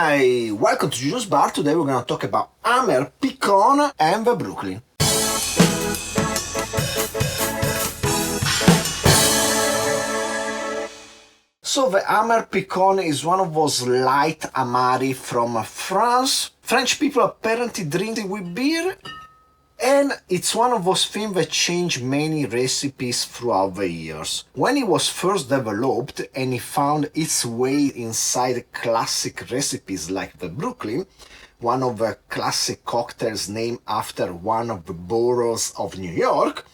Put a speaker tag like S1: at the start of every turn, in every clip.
S1: Hi! Welcome to Juju's Bar. Today we're gonna talk about Amer Picon and the Brooklyn. So the Amer Picon is one of those light Amari from France. French people apparently drink it with beer, and it's one of those things that change many recipes throughout the years. When it was first developed and it found its way inside classic recipes like the Brooklyn, one of the classic cocktails named after one of the boroughs of New York,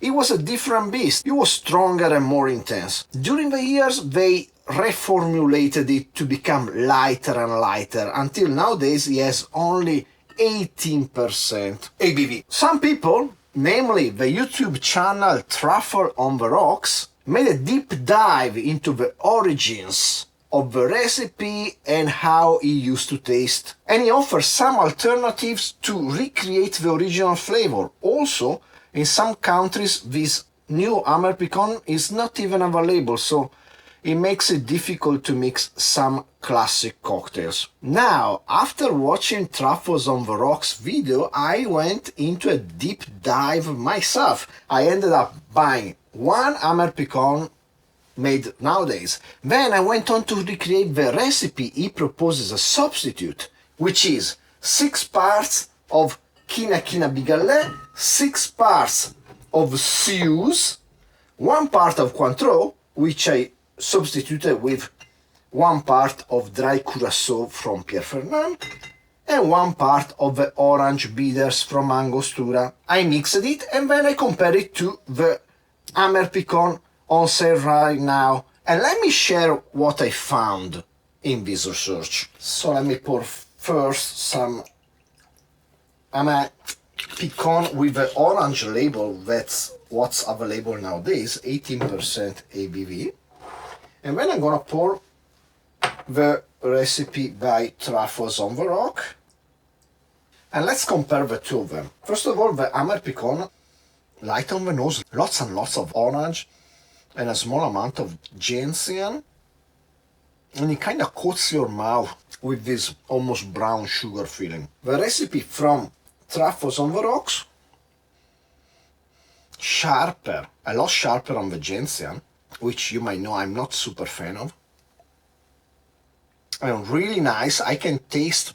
S1: it was a different beast. It was stronger and more intense. During the years, they reformulated it to become lighter and lighter, until nowadays it has only 18% ABV. Some people, namely the YouTube channel Truffles on the Rocks, made a deep dive into the origins of the recipe and how it used to taste. And he offers some alternatives to recreate the original flavor. Also, in some countries, this new Amer Picon is not even available, so it makes it difficult to mix some classic cocktails. Now, after watching Truffles on the Rocks video, I went into a deep dive myself. I ended up buying one Amer Picon made nowadays. Then I went on to recreate the recipe he proposes a substitute, which is 6 parts of Quina Bigallet, 6 parts of Suze, 1 part of Cointreau, which I substituted with 1 part of dry curaçao from Pierre Ferrand, and 1 part of the orange bitters from Angostura. I mixed it and then I compared it to the Amer Picon on sale right now. And let me share what I found in this research. So let me pour first some Amer Picon with the orange label. That's what's available nowadays, 18% ABV. And then I'm gonna pour the recipe by Truffles on the Rock. And let's compare the two of them. First of all, the Amer Picon, light on the nose, lots and lots of orange and a small amount of ginseng. And it kind of coats your mouth with this almost brown sugar feeling. The recipe from Truffles on the Rocks, sharper, a lot sharper on the ginseng, which you might know I'm not super fan of. And really nice. I can taste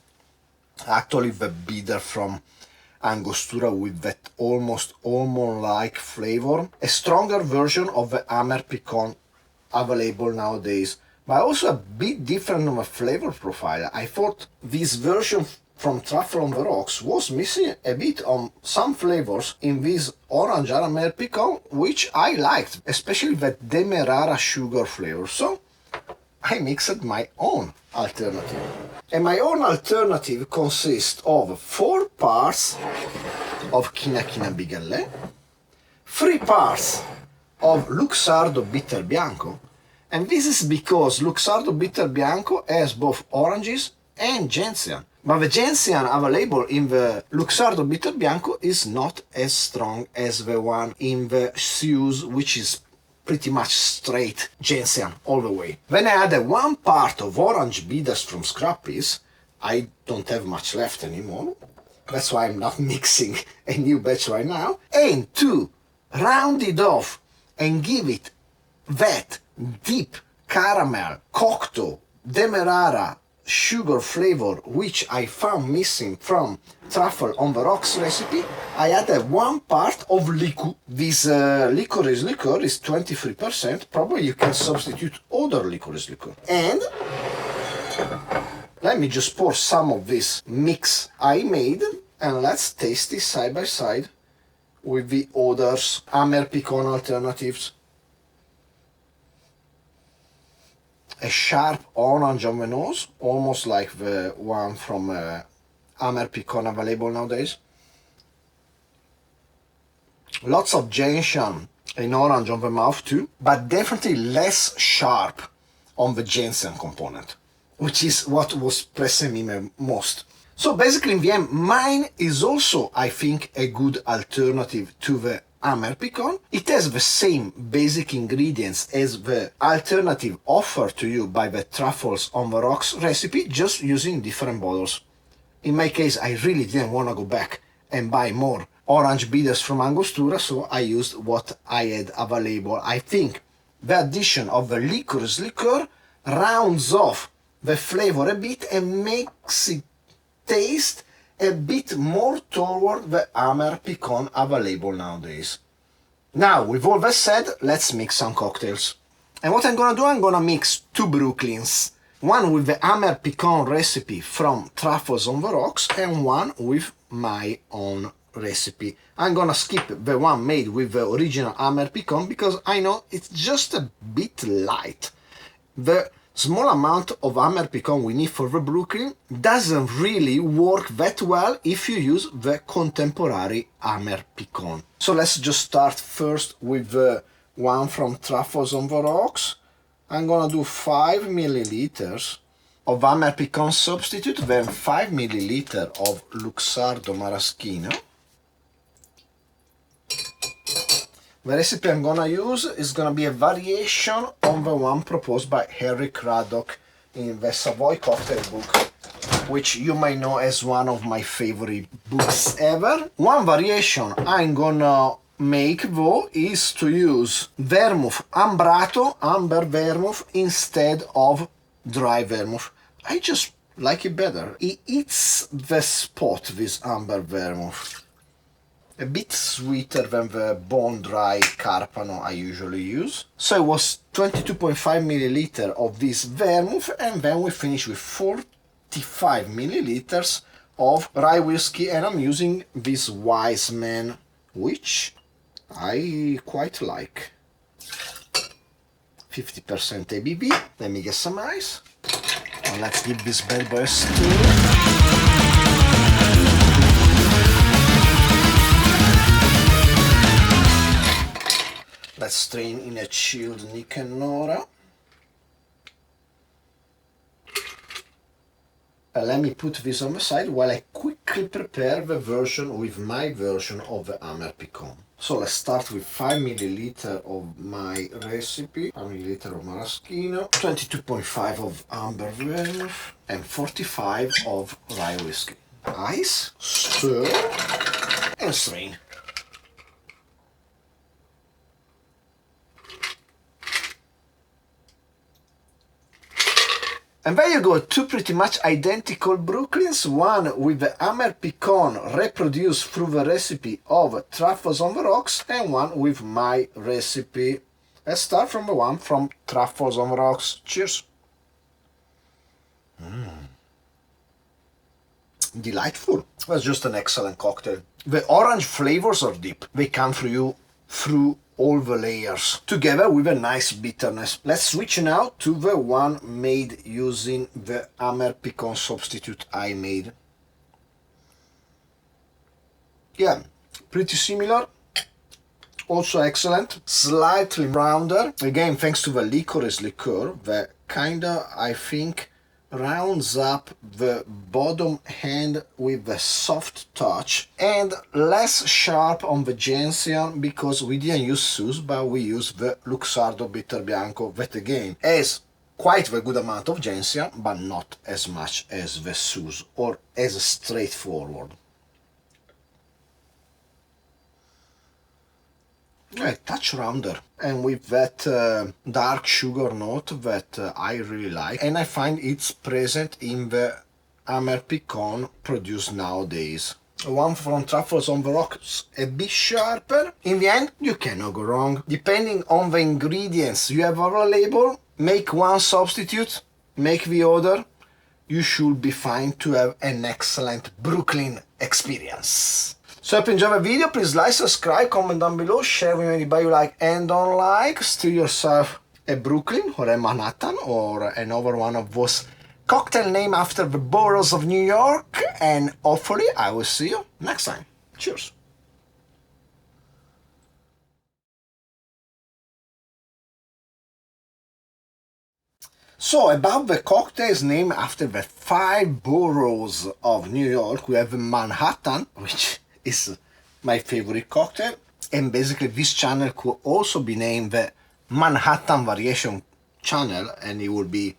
S1: actually the bitter from Angostura with that almost almond-like flavor. A stronger version of the Amer Picon available nowadays, but also a bit different of a flavor profile. I thought this version from Truffles on the Rocks was missing a bit on some flavors in this orange Amer Picon, which I liked, especially the Demerara sugar flavor. So I mixed my own alternative. And my own alternative consists of 4 parts of Quina Bigallet, 3 parts of Luxardo Bitter Bianco, and this is because Luxardo Bitter Bianco has both oranges and ginseng. But the ginseng available in the Luxardo Bitter Bianco is not as strong as the one in the Suze, which is pretty much straight ginseng all the way. Then I added 1 part of orange bitters from Scrappy's. I don't have much left anymore. That's why I'm not mixing a new batch right now. And to round it off and give it that deep caramel, cocteau, demerara, sugar flavor which I found missing from Truffles on the Rocks recipe, I added 1 part of Liqu. This licorice liqueur is 23%. Probably you can substitute other licorice liqueur. And let me just pour some of this mix I made and let's taste it side by side with the others Amer Picon alternatives. A sharp orange on the nose, almost like the one from Amer Picon available nowadays. Lots of ginseng and orange on the mouth too, but definitely less sharp on the ginseng component, which is what was pressing me most. So basically in the end, mine is also, I think, a good alternative to the Amer Picon. It has the same basic ingredients as the alternative offered to you by the Truffles on the Rocks recipe, just using different bottles. In my case, I really didn't want to go back and buy more orange bitters from Angostura, so I used what I had available. I think the addition of the licorice liqueur rounds off the flavor a bit and makes it taste a bit more toward the Amer Picon available nowadays. Now, with all that said, let's mix some cocktails. And what I'm gonna do, I'm gonna mix two Brooklyns. One with the Amer Picon recipe from Truffles on the Rocks and one with my own recipe. I'm gonna skip the one made with the original Amer Picon because I know it's just a bit light. The small amount of Amer Picon we need for the Brooklyn doesn't really work that well if you use the contemporary Amer Picon. So let's just start first with the one from Truffles on the Rocks. I'm gonna do 5 milliliters of Amer Picon substitute, then 5 milliliters of Luxardo Maraschino. The recipe I'm gonna use is gonna be a variation on the one proposed by Harry Craddock in the Savoy Cocktail Book, which you may know as one of my favorite books ever. One variation I'm gonna make though is to use vermouth ambrato, amber vermouth, instead of dry vermouth. I just like it better. It hits the spot, this amber vermouth. A bit sweeter than the bone dry Carpano I usually use. So it was 22.5 milliliters of this vermouth, and then we finish with 45 milliliters of rye whiskey, and I'm using this Wiseman, which I quite like. 50% ABV. Let me get some ice. And let's give this bad boy a stir. Let's strain in a chilled Liqu Nora. Let me put this on the side while I quickly prepare the version with my version of the Amer Picon. So let's start with 5 milliliters of my recipe, 5 milliliters of maraschino, 22.5 of amber vermouth, and 45 of rye whiskey. Ice, stir, and strain. And there you go, two pretty much identical Brooklyns, one with the Amer Picon reproduced through the recipe of Truffles on the Rocks, and one with my recipe. Let's start from the one from Truffles on the Rocks. Cheers! Delightful. That's just an excellent cocktail. The orange flavors are deep. They come through you through all the layers, together with a nice bitterness. Let's switch now to the one made using the Amer Picon substitute I made. Yeah, pretty similar, also excellent, slightly rounder, again thanks to the licorice liqueur, that kinda, I think, rounds up the bottom end with a soft touch, and less sharp on the gentian because we didn't use Suze, but we used the Luxardo Bitter Bianco, that again has quite a good amount of gentian, but not as much as the Suze, or as straightforward. A touch rounder, and with that dark sugar note that I really like, and I find it's present in the Amer Picon produced nowadays. One from Truffles on the Rocks, a bit sharper. In the end, you cannot go wrong. Depending on the ingredients you have available, make one substitute, make the other. You should be fine to have an excellent Brooklyn experience. So if you enjoyed the video, please like, subscribe, comment down below, share with anybody you like and don't like. Steal yourself a Brooklyn or a Manhattan or another one of those cocktail named after the boroughs of New York, and hopefully I will see you next time. Cheers! So about the cocktails named after the 5 boroughs of New York, we have Manhattan, which is my favorite cocktail. And basically this channel could also be named the Manhattan Variation channel, and it will be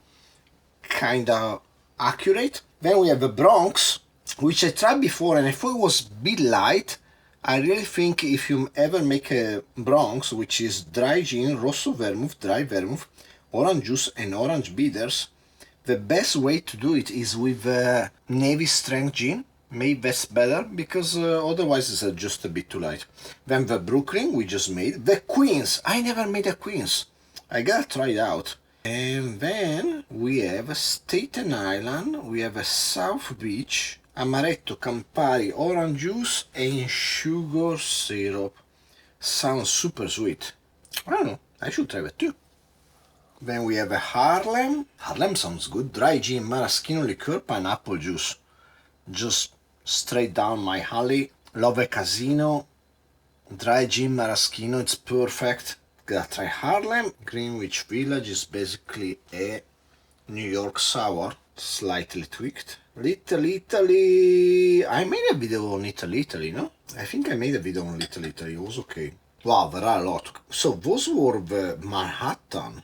S1: kinda accurate. Then we have the Bronx, which I tried before and I thought it was a bit light. I really think if you ever make a Bronx, which is dry gin, rosso vermouth, dry vermouth, orange juice and orange bitters, the best way to do it is with navy strength gin. Maybe that's better, because otherwise it's just a bit too light. Then the Brooklyn we just made. The Queens, I never made a Queens. I gotta try it out. And then we have a Staten Island, we have a South Beach, Amaretto, Campari, orange juice and sugar syrup. Sounds super sweet. I don't know, I should try that too. Then we have a Harlem. Harlem sounds good. Dry gin, maraschino liqueur, pineapple juice. Just straight down my alley. Love a casino. Dry gin, maraschino, it's perfect. Gotta try Harlem. Greenwich Village is basically a New York sour, slightly tweaked. Little Italy. I made a video on Little Italy, no? I think I made a video on Little Italy. It was okay. Wow, there are a lot. So those were the Manhattan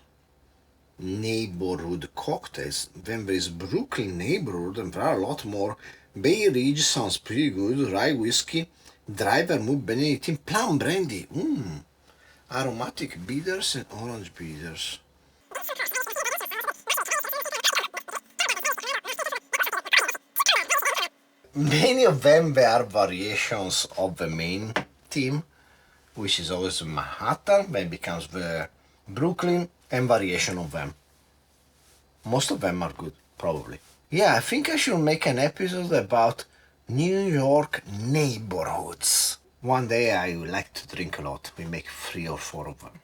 S1: neighborhood cocktails. Then there is Brooklyn neighborhood, and there are a lot more. Bay Ridge sounds pretty good. Rye whiskey, dry vermouth, Benedictine, plum brandy. Aromatic bitters and orange bitters. Many of them are variations of the main theme, which is always Manhattan, then becomes the Brooklyn, and variation of them. Most of them are good, probably. Yeah, I think I should make an episode about New York neighborhoods. One day I would like to drink a lot. We make 3 or 4 of them.